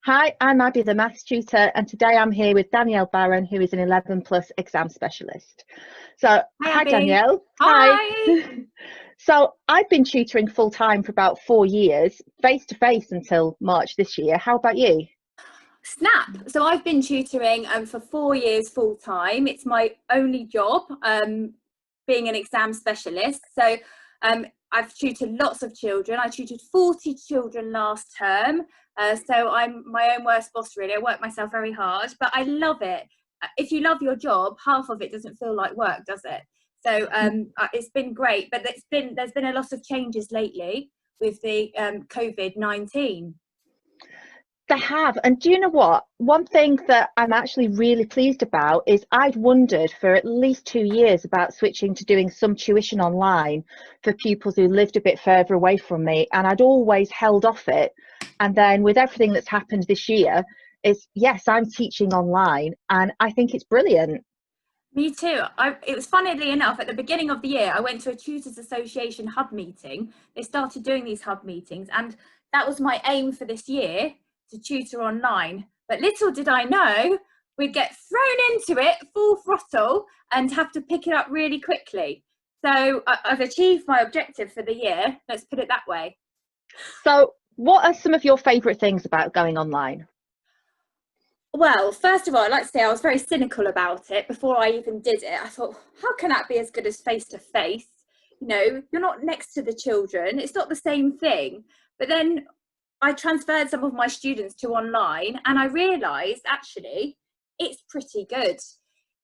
Hi, I'm Abi, the maths tutor, and today I'm here with Danielle Barron, who is an 11 plus exam specialist. So, Hi, hi Abby. Danielle. Hi. Hi. So, I've been tutoring full time for about 4 years, face to face until March this year. How about you? Snap. So I've been tutoring for 4 years full time. It's my only job, being an exam specialist. So I've tutored lots of children. I tutored 40 children last term. So I'm my own worst boss, really. I work myself very hard, but I love it. If you love your job, half of it doesn't feel like work, does it? So it's been great, but there's been a lot of changes lately with the COVID-19. They have. And do you know what? One thing that I'm actually really pleased about is I'd wondered for at least 2 years about switching to doing some tuition online for pupils who lived a bit further away from me. And I'd always held off it. And then with everything that's happened this year, is yes, I'm teaching online and I think it's brilliant. Me too. It was funnily enough, at the beginning of the year, I went to a Tutors Association hub meeting. They started doing these hub meetings, and that was my aim for this year, to tutor online. But little did I know we'd get thrown into it full throttle and have to pick it up really quickly. So I've achieved my objective for the year. Let's put it that way. So, what are some of your favourite things about going online? Well, first of all, I'd like to say I was very cynical about it before I even did it. I thought, how can that be as good as face to face? You know, you're not next to the children, it's not the same thing. But then I transferred some of my students to online and I realised actually it's pretty good.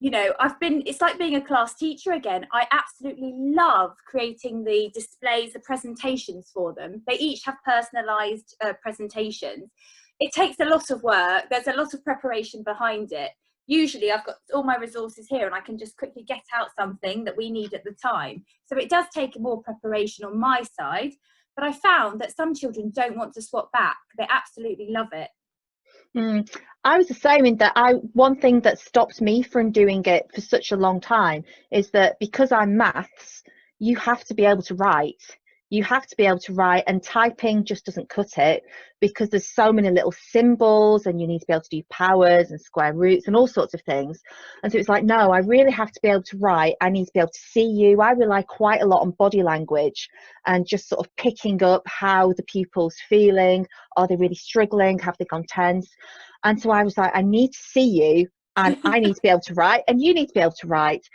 You know, it's like being a class teacher again. I absolutely love creating the displays, the presentations for them. They each have personalised presentations. It takes a lot of work. There's a lot of preparation behind it. Usually I've got all my resources here and I can just quickly get out something that we need at the time. So it does take more preparation on my side, but I found that some children don't want to swap back. They absolutely love it. Mm, I was the same in that one thing that stopped me from doing it for such a long time is that because I'm maths, you have to be able to write. You have to be able to write, and typing just doesn't cut it because there's so many little symbols, and you need to be able to do powers and square roots and all sorts of things. And so it's like, no, I really have to be able to write. I need to be able to see you. I rely quite a lot on body language and just sort of picking up how the pupil's feeling. Are they really struggling? Have they gone tense? And so I was like, I need to see you and I need to be able to write and you need to be able to write.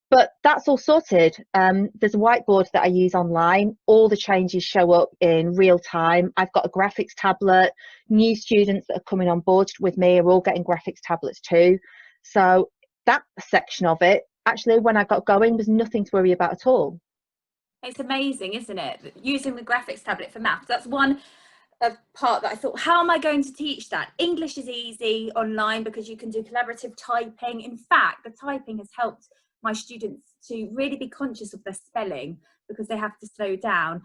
But that's all sorted. There's a whiteboard that I use online. All the changes show up in real time. I've got a graphics tablet. New students that are coming on board with me are all getting graphics tablets too. So that section of it, actually, when I got going, was nothing to worry about at all. It's amazing, isn't it? Using the graphics tablet for maths. That's one part that I thought, how am I going to teach that? English is easy online because you can do collaborative typing. In fact, the typing has helped my students to really be conscious of their spelling because they have to slow down.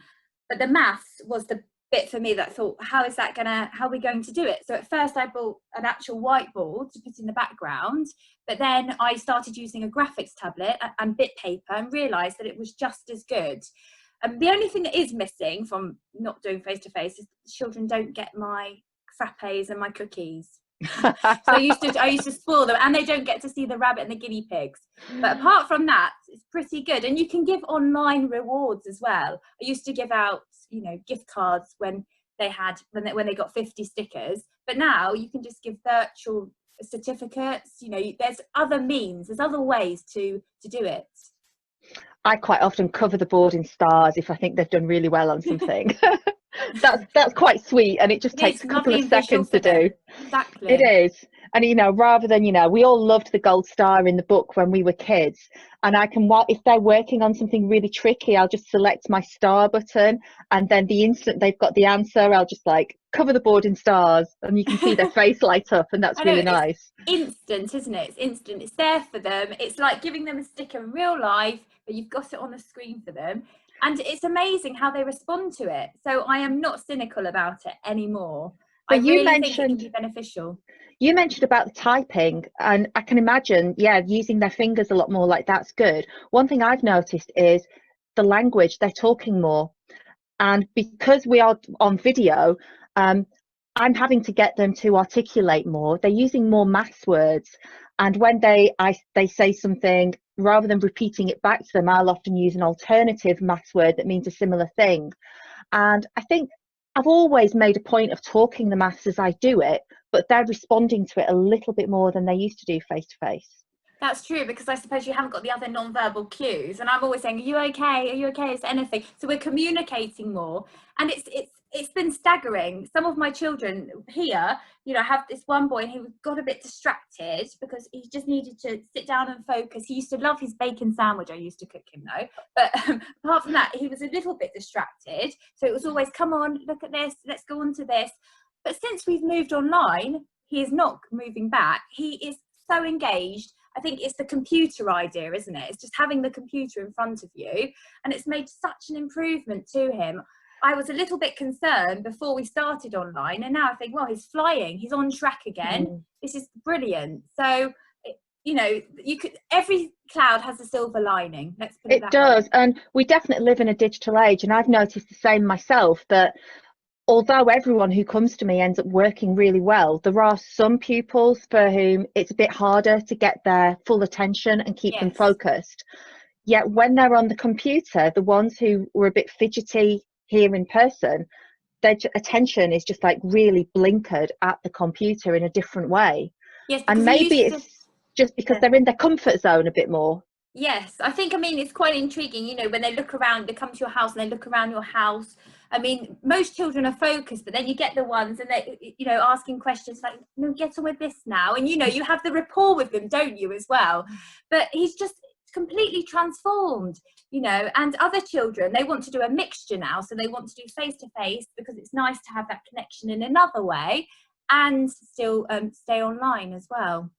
But the maths was the bit for me that I thought, how are we going to do it? So at first I bought an actual whiteboard to put in the background, but then I started using a graphics tablet and bit paper and realised that it was just as good. The only thing that is missing from not doing face to face is children don't get my frappes and my cookies. So I used to spoil them, and they don't get to see the rabbit and the guinea pigs. But apart from that, it's pretty good. And you can give online rewards as well. I used to give out, gift cards when they got 50 stickers. But now you can just give virtual certificates. There's other means, there's other ways to do it. I quite often cover the board in stars if I think they've done really well on something. That's quite sweet, and it just takes It's a couple lovely of and visual seconds for to do. them. It Exactly. is. And rather than, we all loved the gold star in the book when we were kids. And if they're working on something really tricky, I'll just select my star button. And then the instant they've got the answer, I'll just like cover the board in stars and you can see their face light up. And that's I know, really it's nice. instant, isn't it? It's instant. It's there for them. It's like giving them a sticker in real life, but you've got it on the screen for them. And it's amazing how they respond to it. So I am not cynical about it anymore. I But really think it can be beneficial. you mentioned about the typing, and I can imagine, yeah, using their fingers a lot more, like that's good. One thing I've noticed is the language, they're talking more. And because we are on video, um, I'm having to get them to articulate more. They're using more maths words, and when they say something, rather than repeating it back to them, I'll often use an alternative maths word that means a similar thing. And I think I've always made a point of talking the maths as I do it, but they're responding to it a little bit more than they used to do face to face. That's true, because I suppose you haven't got the other non-verbal cues, and I'm always saying, "Are you okay? Are you okay? Is there anything?" So we're communicating more, and it's been staggering. Some of my children here, you know, have this one boy, and he got a bit distracted because he just needed to sit down and focus. He used to love his bacon sandwich. I used to cook him though, but apart from that, he was a little bit distracted. So it was always, "Come on, look at this. Let's go on to this." But since we've moved online, he is not moving back. He is so engaged. I think it's the computer idea, isn't it? It's just having the computer in front of you, and it's made such an improvement to him. I was a little bit concerned before we started online, and now I think, well, he's flying, he's on track again. This is brilliant. So, you know, every cloud has a silver lining. Let's put it that way. It does, and we definitely live in a digital age, and I've noticed the same myself, that although everyone who comes to me ends up working really well, there are some pupils for whom it's a bit harder to get their full attention and keep them focused. Yet when they're on the computer, the ones who were a bit fidgety here in person, their attention is just like really blinkered at the computer in a different way. Yes, and maybe it's just because they're in their comfort zone a bit more. Yes, I think, I mean, it's quite intriguing, you know, when they look around, they come to your house and they look around your house. I mean, most children are focused, but then you get the ones and they, you know, asking questions like, "No, get on with this now." And, you know, you have the rapport with them, don't you, as well? But he's just completely transformed, you know. And other children, they want to do a mixture now. So they want to do face-to-face because it's nice to have that connection in another way and still stay online as well.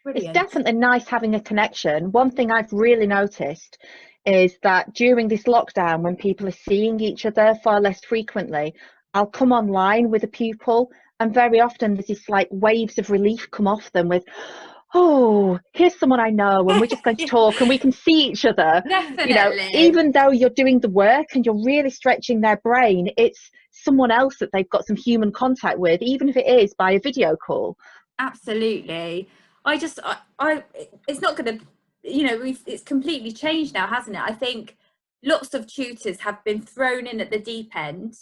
Brilliant. It's definitely nice having a connection. One thing I've really noticed is that during this lockdown, when people are seeing each other far less frequently, I'll come online with a pupil, and very often there's this like waves of relief come off them with, "Oh, here's someone I know, and we're just going to talk and we can see each other." Definitely. You know, even though you're doing the work and you're really stretching their brain, it's someone else that they've got some human contact with, even if it is by a video call. Absolutely. It's not going to, you know, it's completely changed now, hasn't it? I think lots of tutors have been thrown in at the deep end,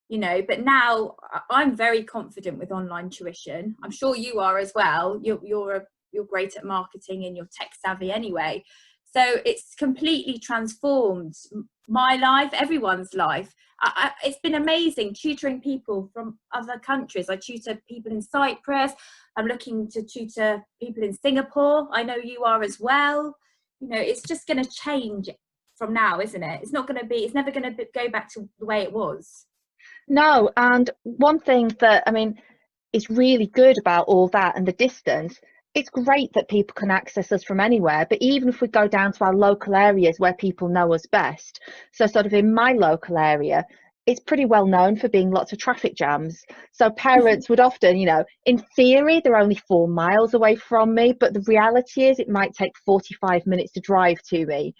you know, but now I'm very confident with online tuition. I'm sure you are as well. You're great at marketing and you're tech savvy anyway. So it's completely transformed my life, everyone's life. It's been amazing tutoring people from other countries. I tutor people in Cyprus. I'm looking to tutor people in Singapore. I know you are as well. You know, it's just going to change from now, isn't it? It's never going to go back to the way it was. No, and one thing that, I mean, is really good about all that and the distance, it's great that people can access us from anywhere, but even if we go down to our local areas where people know us best, so sort of in my local area, it's pretty well known for being lots of traffic jams. So parents would often, you know, in theory, they're only 4 miles away from me, but the reality is it might take 45 minutes to drive to me.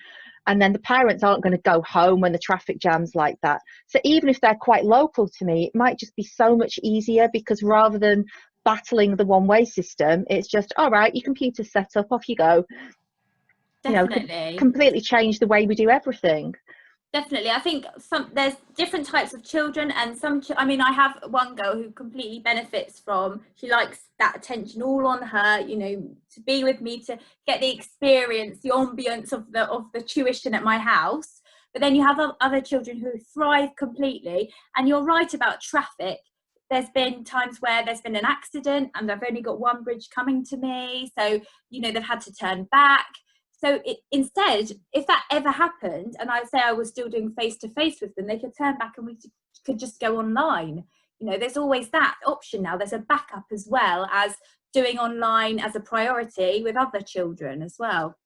And then the parents aren't going to go home when the traffic jam's like that. So even if they're quite local to me, it might just be so much easier, because rather than battling the one-way system, it's just, all right, your computer's set up, off you go. Definitely. You know, completely change the way we do everything. Definitely. I think there's different types of children, and I mean, I have one girl who completely benefits from, she likes that attention all on her, you know, to be with me, to get the experience, the ambience of the tuition at my house. But then you have other children who thrive completely. And you're right about traffic. There's been times where there's been an accident and I've only got one bridge coming to me. So, you know, they've had to turn back. So instead, if that ever happened, and I say I was still doing face-to-face with them, they could turn back and we could just go online. You know, there's always that option now. There's a backup as well as doing online as a priority with other children as well.